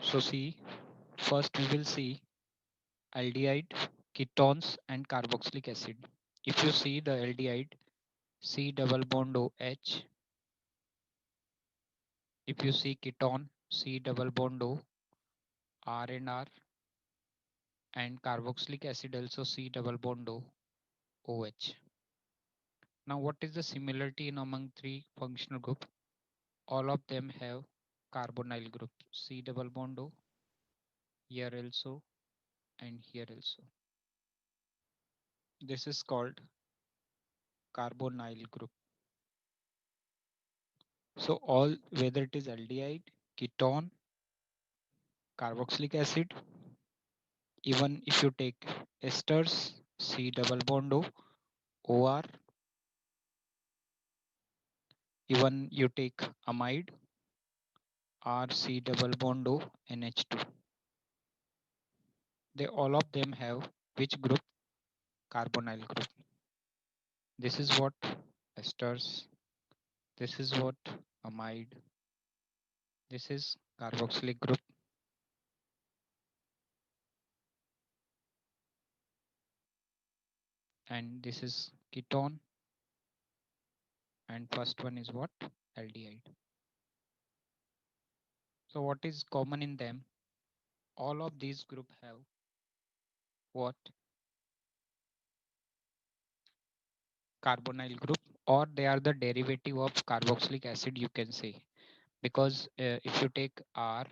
So see, first we will see aldehyde, ketones and carboxylic acid. If you see the aldehyde, C double bond OH. If you see ketone, C double bond O, R and R, and carboxylic acid also C double bond O, OH. Now what is the similarity in among three functional group? All of them have carbonyl group C double bond O, here also and here also. This is called carbonyl group. So all, whether it is aldehyde, ketone, carboxylic acid, even if you take esters, C double bond O, OR, even you take amide, RC double bond O, NH2. They all of them have which group? Carbonyl group. This is what esters, this is what amide, this is carboxylic group, and this is ketone, and first one is what? Aldehyde. So what is common in them? All of these group have what? Carbonyl group, or they are the derivative of carboxylic acid, you can say, because if you take R,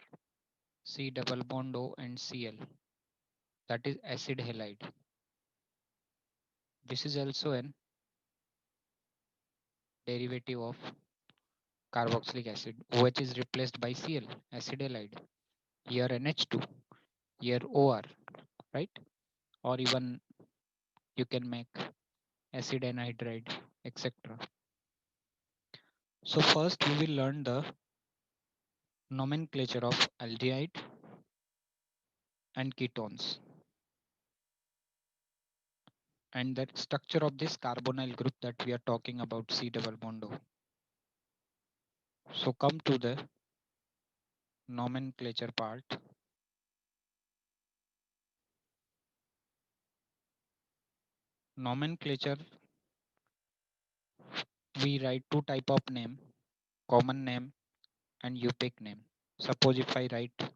C double bond O and Cl, that is acid halide. This is also an derivative of carboxylic acid. OH is replaced by Cl, acid halide. Here NH2, here OR, right? Or even you can make acid anhydride, etc. So first we will learn the nomenclature of aldehyde and ketones and the structure of this carbonyl group that we are talking about, C double bond O. So come to the nomenclature part. Nomenclature, we write two type of name, common name and UPIC name. Suppose if I write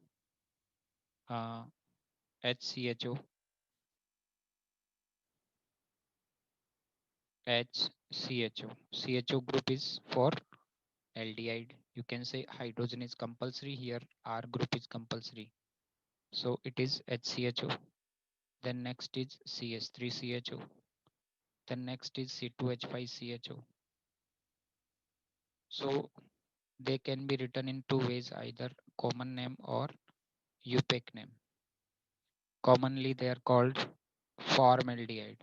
uh, HCHO, HCHO, CHO group is for aldehyde. You can say hydrogen is compulsory here, R group is compulsory. So it is HCHO. Then next is CS3CHO. Then next is C2H5CHO. So they can be written in two ways, either common name or UPIC name. Commonly they are called formaldehyde.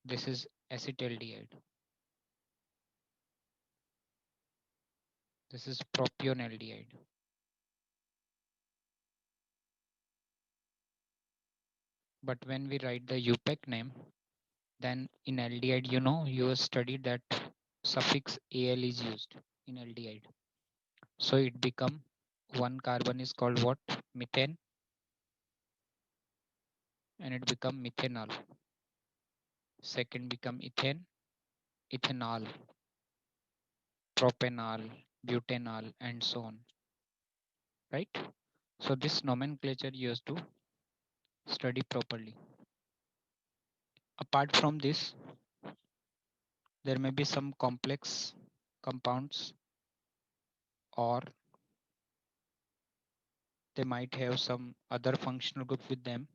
This is acetaldehyde. This is propionaldehyde. But when we write the UPEC name, then in aldehyde, you have studied that suffix al is used in aldehyde. So it become one carbon is called what? Methane, and it become methanol. Second become ethane, ethanol, propanol, butanol, and so on. Right? So this nomenclature you have to study properly. Apart from this, there may be some complex compounds, or they might have some other functional group with them.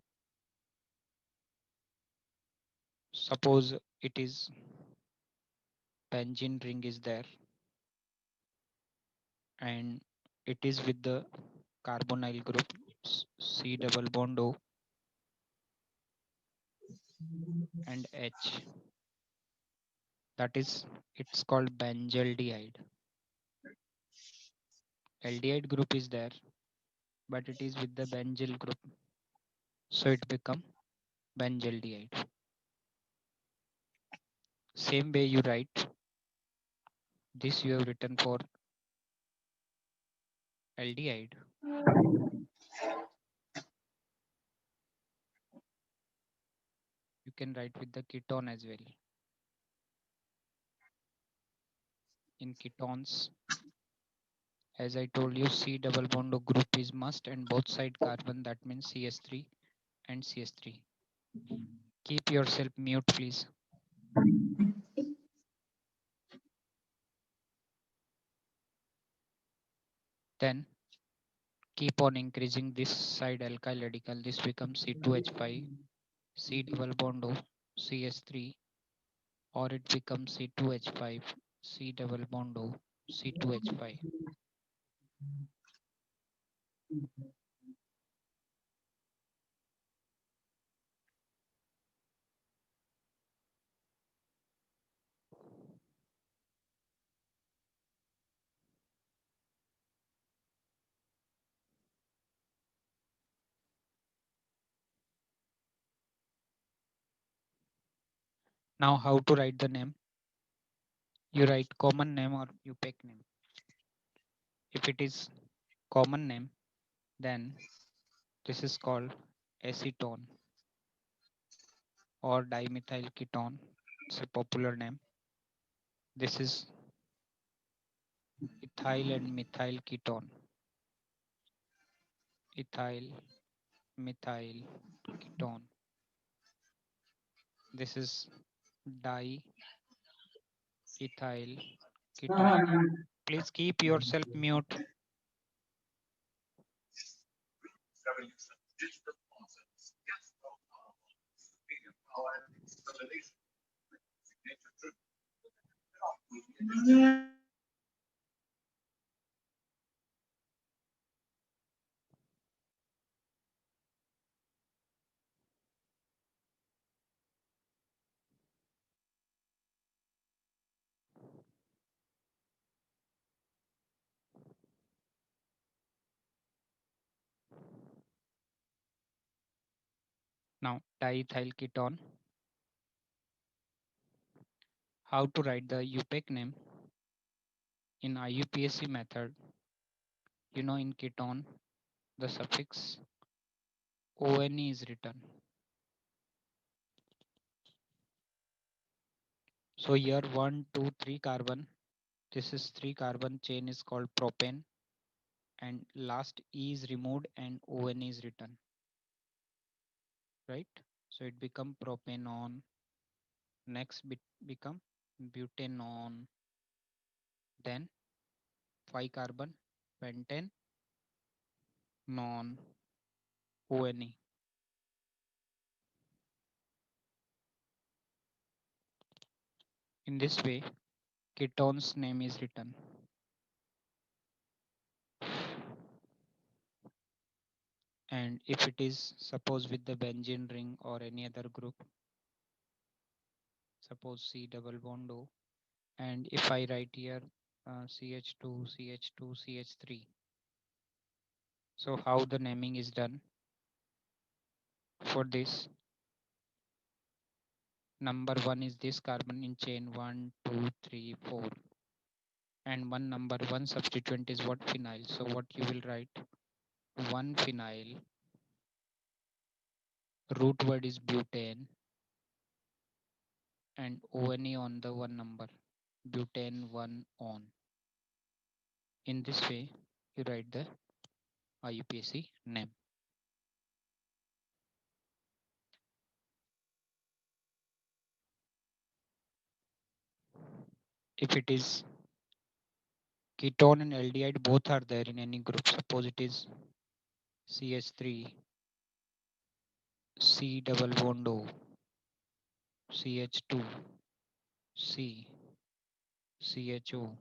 Suppose it is benzene ring is there and it is with the carbonyl group C double bond O and H. That is, it's called benzaldehyde. Aldehyde group is there, but it is with the benzyl group, so it become benzaldehyde. Same way you write this, you have written for aldehyde. You can write with the ketone as well. In ketones, as I told you, C double bond O group is must and both side carbon, that means CS3 and CS3. Keep yourself mute, please. Then keep on increasing this side alkyl radical. This becomes C2H5, C double bond O, CS3, or it becomes C2H5, C double bond O, C2H5. Now, how to write the name? You write common name or UPEC name. If it is common name, then this is called acetone or dimethyl ketone. It's a popular name. This is ethyl and methyl ketone. Ethyl, methyl ketone. This is diethyl ketone. Please keep yourself mute. Now, diethyl ketone. How to write the UPEC name? In IUPAC method, in ketone, the suffix ONE is written. So here 1, 2, 3 carbon. This is 3 carbon chain is called propane, and last E is removed and ON is written, right? So it become propanone. Next bit become butanone. Then 5 carbon pentane non ONE. In this way, ketone's name is written. And if it is suppose with the benzene ring or any other group, suppose C double bond O, and if I write here CH2, CH2, CH3. So how the naming is done? For this, number 1 is this carbon in chain 1, 2, 3, 4. And one number, one substituent is what? Phenyl. So what you will write? 1 phenyl, root word is butane, and ONE on the one number, butane 1 on. In this way, you write the IUPAC name. If it is ketone and aldehyde, both are there in any group. Suppose it is CH3, C double bond O, CH2, C, CHO,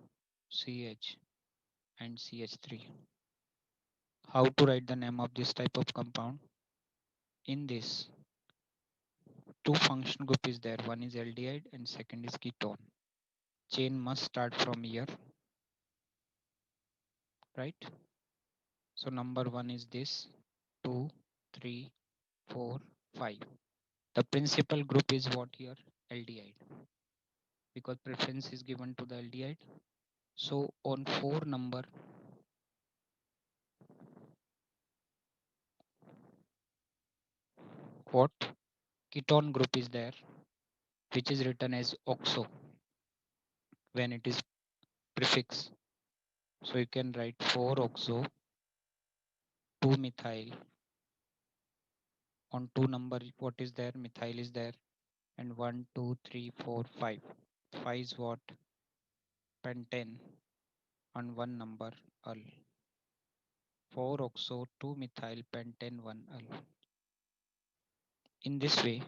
CH, and CH3. How to write the name of this type of compound? In this, two function group is there. One is aldehyde and second is ketone. Chain must start from here, right? So number 1 is this, 2, 3, 4, 5. The principal group is what here? Aldehyde, because preference is given to the aldehyde. So on 4 number, what ketone group is there, which is written as oxo when it is prefix. So you can write 4-oxo, 2-methyl. On 2 number, what is there? Methyl is there. And 1, 2, 3, 4, 5. 5 is what? Pentane. On 1 number, ul. 4-oxo, 2-methyl pentane, 1-ul. In this way,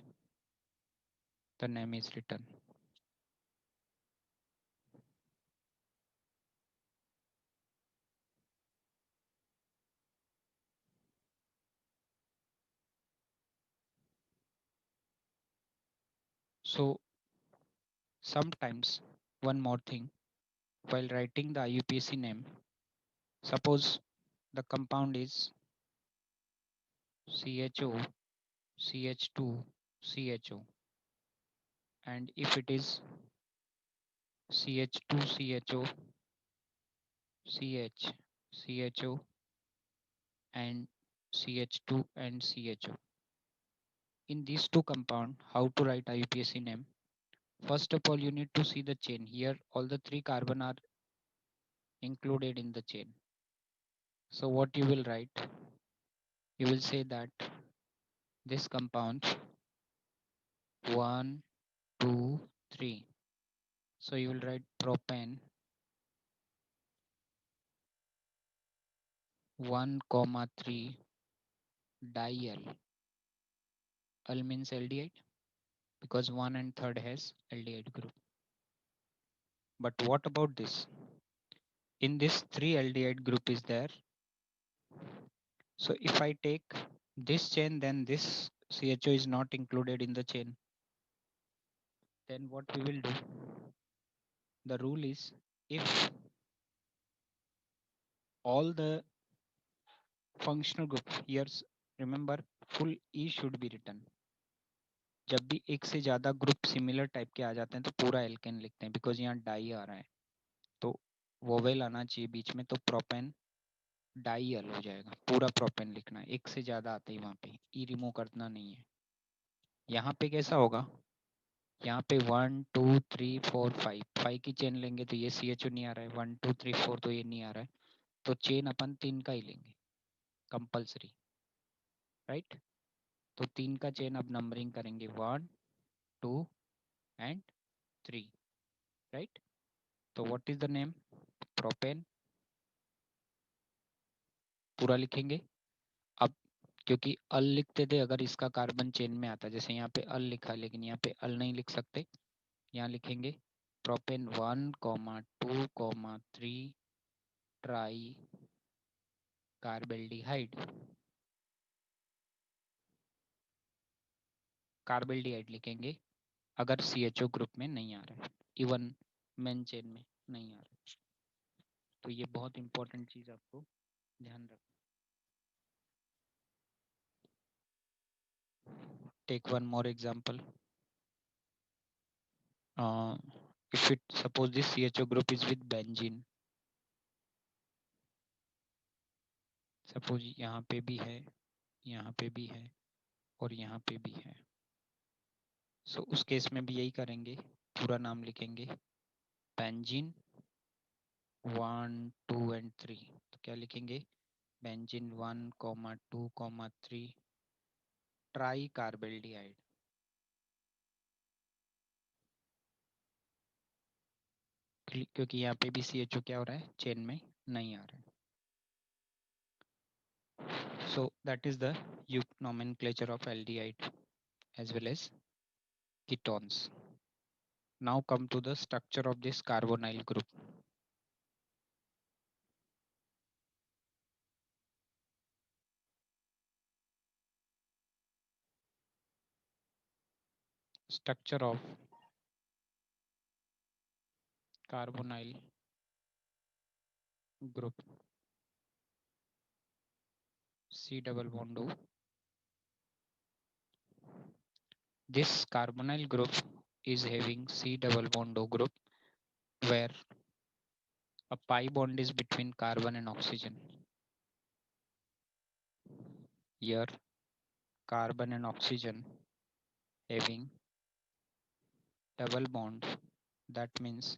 the name is written. So sometimes, one more thing, while writing the IUPAC name, suppose the compound is CHO, CH2, CHO, and if it is CH2, CHO, CH, CHO, and CH2 and CHO. In these two compound, how to write IUPAC name? First of all, you need to see the chain. Here, all the 3 carbon are included in the chain. So what you will write? You will say that this compound 1, 2, 3. So you will write propane 1, 3 dial. Al means aldehyde because 1 and third has aldehyde group. But what about this? In this 3 aldehyde group is there. So if I take this chain, then this CHO is not included in the chain. Then what we will do? The rule is if all the functional group here, remember full E should be written. जब भी एक से ज्यादा group similar type के आ जाते हैं तो पूरा एल्केन लिखते हैं बिकॉज यहाँ डाई आ रहा है तो वोवेल आना चाहिए बीच में तो प्रोपेन डाई हो जाएगा पूरा प्रोपेन लिखना है एक से ज्यादा आते ही वहां पे ई रिमूव करना नहीं है यहाँ पे कैसा होगा यहाँ पे 1 2 3 4 5 की चेन लेंगे तो ये CHO नहीं आ रहा है 1 2 3 4 तो ये नहीं आ रहा है तो चेन अपन 3 का ही लेंगे कंपल्सरी राइट तो 3 का चेन अब नंबरिंग करेंगे 1 2 एंड 3 राइट तो what is the name propane पूरा लिखेंगे अब क्योंकि अल लिखते थे अगर इसका कार्बन चेन में आता जैसे यहाँ पे अल लिखा लेकिन यहाँ पे अल नहीं लिख सकते यहाँ लिखेंगे प्रोपेन 1 2 3 ट्राई कार्बेल्डिहाइड कार्बेल्डिहाइड लिखेंगे अगर CHO ग्रुप में नहीं आ रहा है इवन मेन चेन में नहीं आ रहा है तो ये बहुत इंपॉर्टेंट चीज आपको ध्यान रखना take one more example if it suppose this CHO group is with benzene suppose यहाँ पे भी है यहाँ पे भी है और यहाँ पे भी है सो उस केस में भी यही करेंगे पूरा नाम लिखेंगे बेंजीन 1 2 and 3 तो क्या लिखेंगे बेंजीन 1 2 3 ट्राई कार्बेल्डिहाइड क्योंकि यहाँ पे भी CHO क्या हो रहा है चेन में नहीं आ रहा है so that is the nomenclature of aldehyde as well as ketones. Now come to the structure of this carbonyl group. Structure of carbonyl group C double bond O. This carbonyl group is having C double bond O group where a pi bond is between carbon and oxygen. Here carbon and oxygen having double bond. That means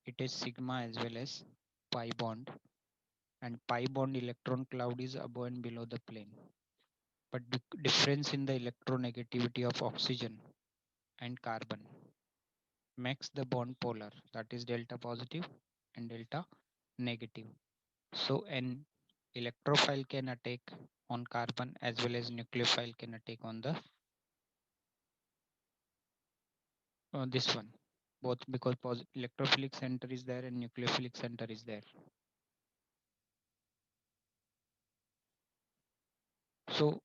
it is sigma as well as pi bond, and pi bond electron cloud is above and below the plane. But the difference in the electronegativity of oxygen and carbon makes the bond polar, that is delta positive and delta negative. So an electrophile can attack on carbon as well as nucleophile can attack on the this one, both because electrophilic center is there and nucleophilic center is there. So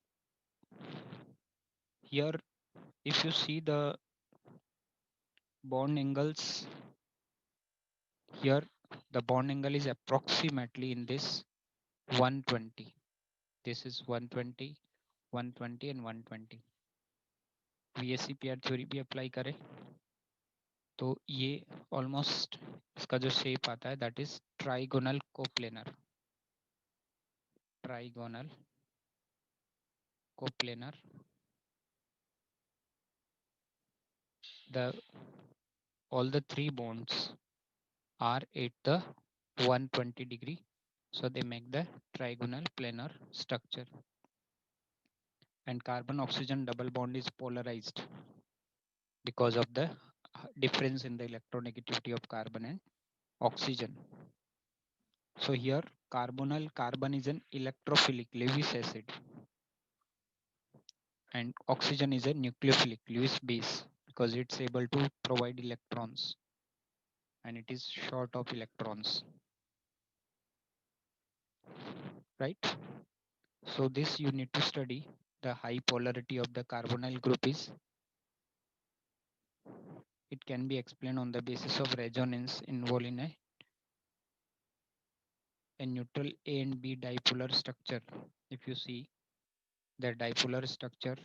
here if you see the bond angles here, the bond angle is approximately in this 120. This is 120, 120 and 120. VSC pair theory भी apply करें तो ये almost इसका जो shape आता है that is trigonal coplanar. Trigonal coplanar. The all the three bonds are at the 120 degree, so they make the trigonal planar structure. And carbon oxygen double bond is polarized because of the difference in the electronegativity of carbon and oxygen. So here carbonyl carbon is an electrophilic Lewis acid and oxygen is a nucleophilic Lewis base because it's able to provide electrons and it is short of electrons, right? So this you need to study. The high polarity of the carbonyl group is, it can be explained on the basis of resonance involved in a neutral A and B dipolar structure. If you see the dipolar structure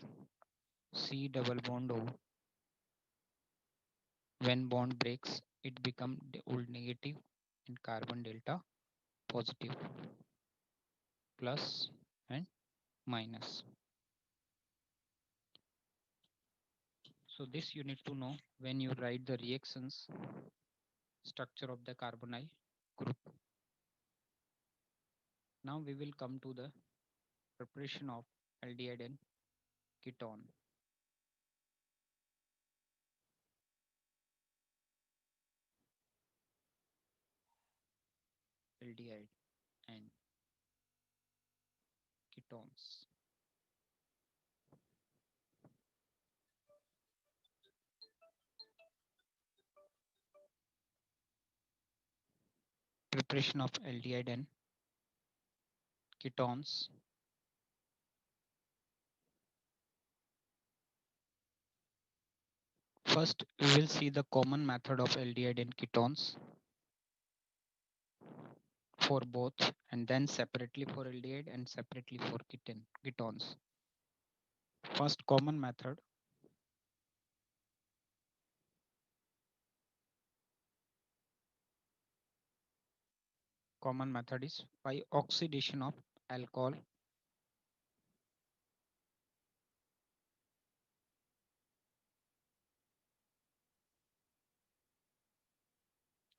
C double bond O, when bond breaks, it becomes old negative and carbon delta positive, plus and minus. So this you need to know when you write the reactions structure of the carbonyl group. Now we will come to the preparation of aldehyde and ketone. Aldehyde and ketones. Preparation of aldehyde and ketones. First, we will see the common method of aldehyde and ketones for both, and then separately for aldehyde and separately for ketones. First common method. Common method is by oxidation of alcohol.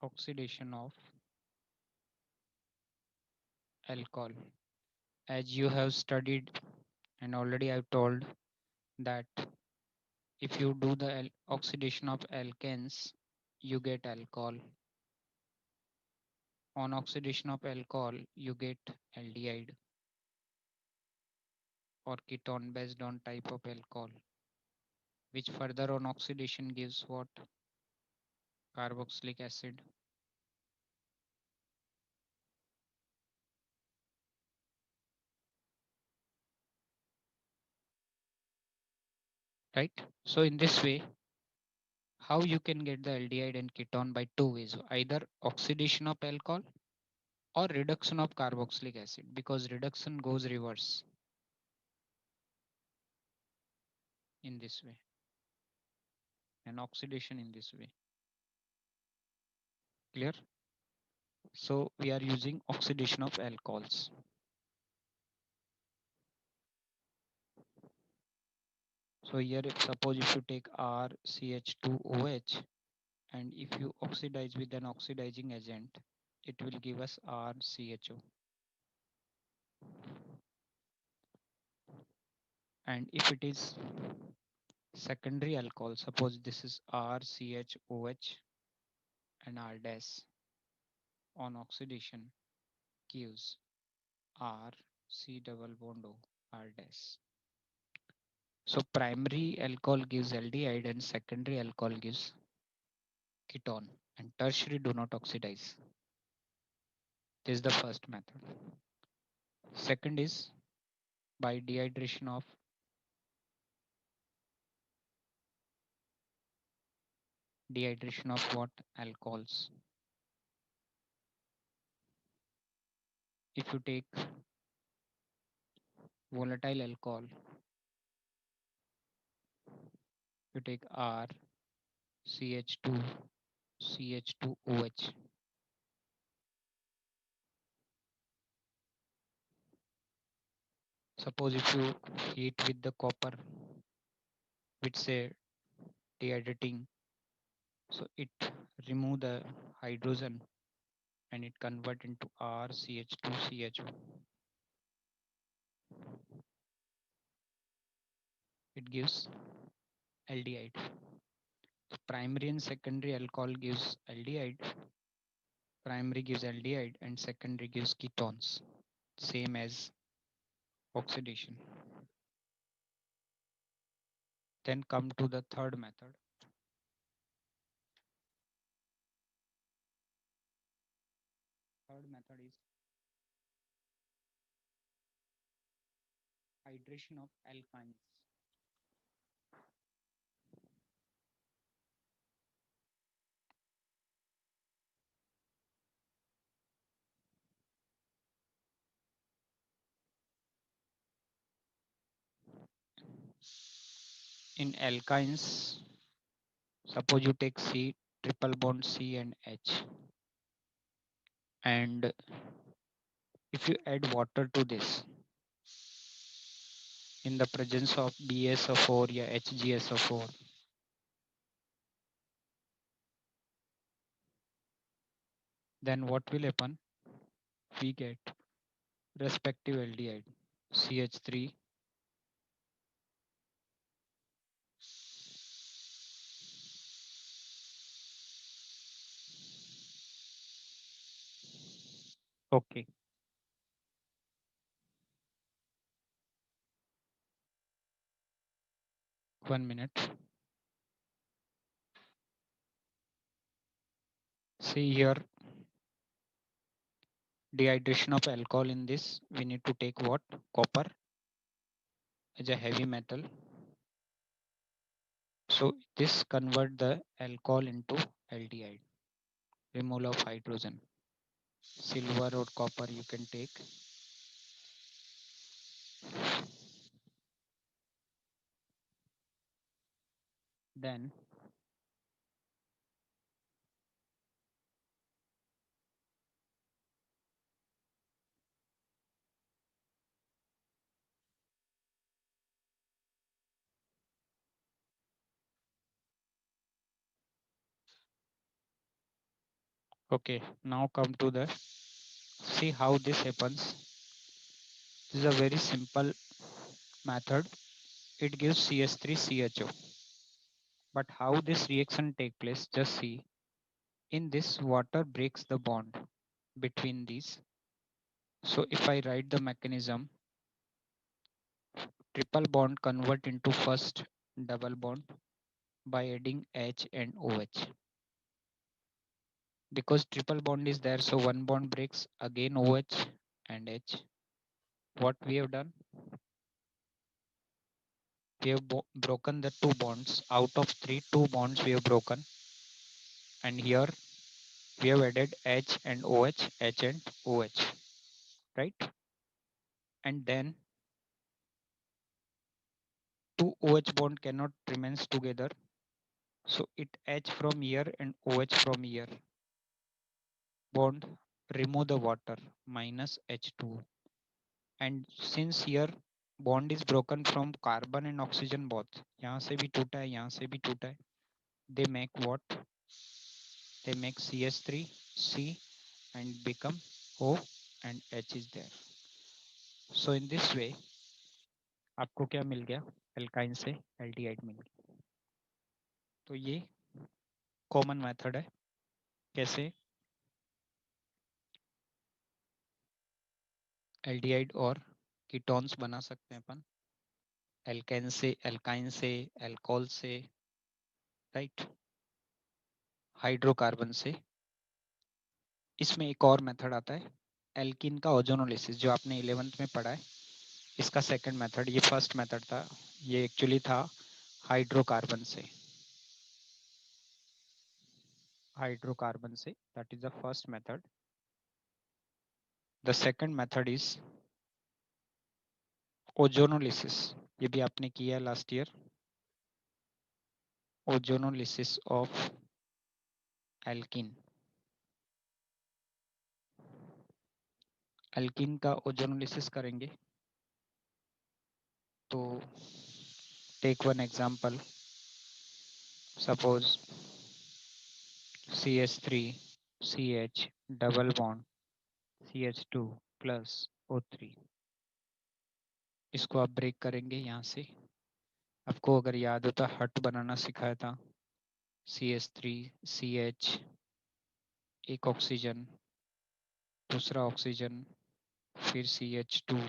Oxidation of alcohol. As you have studied and already I've told that if you do the oxidation of alkanes, you get alcohol. On oxidation of alcohol, you get aldehyde or ketone based on type of alcohol, which further on oxidation gives what? Carboxylic acid. Right? So in this way, how you can get the aldehyde and ketone by two ways, either oxidation of alcohol or reduction of carboxylic acid, because reduction goes reverse in this way and oxidation in this way. Clear? So we are using oxidation of alcohols. So here if suppose if you take RCH2OH and if you oxidize with an oxidizing agent, it will give us RCHO. And if it is secondary alcohol, suppose this is RCHOH and R dash on oxidation gives R C double bond O R dash. So primary alcohol gives aldehyde and secondary alcohol gives ketone and tertiary do not oxidize. This is the first method. Second is by dehydration of what alcohols. If you take volatile alcohol, you take R CH2 CH2OH. Suppose if you heat with the copper with say dehydrating, so it remove the hydrogen and it convert into RCH2CHO. It gives aldehyde. So primary and secondary alcohol gives aldehyde. Primary gives aldehyde and secondary gives ketones. Same as oxidation. Then come to the third method. Third method is hydration of alkynes. In alkynes, suppose you take C, triple bond C and H, and if you add water to this in the presence of BSO4 or HgSO4, then what will happen? We get respective aldehyde CH3, okay, 1 minute. See here, dehydration of alcohol in this, we need to take what? Copper as a heavy metal. So this convert the alcohol into aldehyde, removal of hydrogen. Silver or copper you can take. Then okay, now come to the see how this happens. This is a very simple method. It gives CS3CHO. But how this reaction take place, just see. In this, water breaks the bond between these. So if I write the mechanism, triple bond convert into first double bond by adding H and OH. Because triple bond is there, so one bond breaks, again OH and H. What we have done? We have broken the two bonds. Out of three, two bonds we have broken. And here we have added H and OH, H and OH, right? And then two OH bond cannot remains together. So it H from here and OH from here. Bond, remove the water, minus H2. And since here bond is broken from carbon and oxygen both, यहाँ से भी टूटा है, यहाँ से भी टूटा है. They make what? They make CH3 C and become O and H is there. So in this way आपको क्या मिल गया, एल्काइन से एल्डिहाइड मिल गया. तो ये कॉमन मेथड है कैसे एल्डिहाइड और कीटोन्स बना सकते हैं अपन, एल्केन से, एल्काइन से, एल्कोहल से, राइट, हाइड्रोकार्बन से. इसमें एक और मेथड आता है एल्किन का ओजोनोलिसिस, जो आपने 11th में पढ़ा है. इसका सेकंड मेथड, ये फर्स्ट मेथड था, ये एक्चुअली था हाइड्रोकार्बन से, हाइड्रोकार्बन से, that is the first method. The second method is ozonolysis, ये भी आपने किया last year, ozonolysis of alkene. Alkene का ओजोनोलिसिस करेंगे तो take one example, suppose CH3 CH double bond CH2 plus O3, इसको आप ब्रेक करेंगे यहाँ से. आपको अगर याद हो तो हट बनाना सिखाया था, CH3 CH, एक ऑक्सीजन, दूसरा ऑक्सीजन, फिर CH2,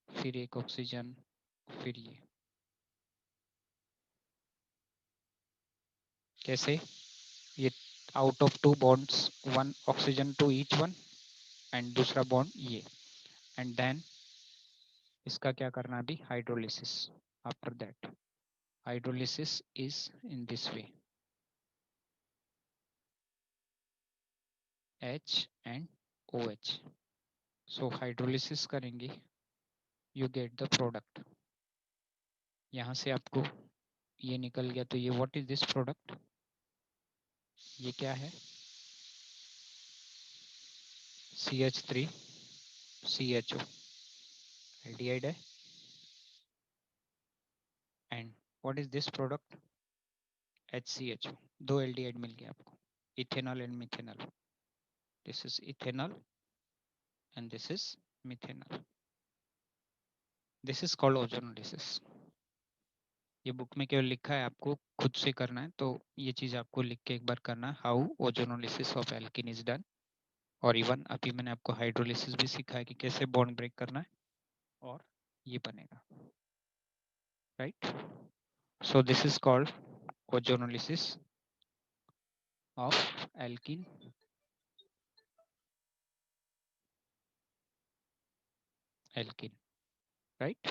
फिर एक ऑक्सीजन, फिर ये. कैसे? ये out of two bonds, one oxygen to each one, and दूसरा बॉन्ड ये, एंड देन इसका क्या करना है अभी, hydrolysis. After that hydrolysis is in this way, H and OH. So hydrolysis करेंगे, यू गेट द प्रोडक्ट. यहाँ से आपको ये निकल गया, तो ये व्हाट इज दिस प्रोडक्ट, ये क्या है, CH3 CHO, एल्डिहाइड है. And what is this product, HCHO. दो एल्डिहाइड मिल गया आपको, ethanol and methanol. This is ethanol and this is methanol. This is called ozonolysis. ये बुक में केवल लिखा है, आपको खुद से करना है, तो ये चीज आपको लिख के एक बार करना है, how ozonolysis of alkene is done. और इवन अभी मैंने आपको हाइड्रोलिसिस भी सिखाया कि कैसे बॉन्ड ब्रेक करना है और ये बनेगा, right. So this is called ozonolysis of alkene, alkene, right.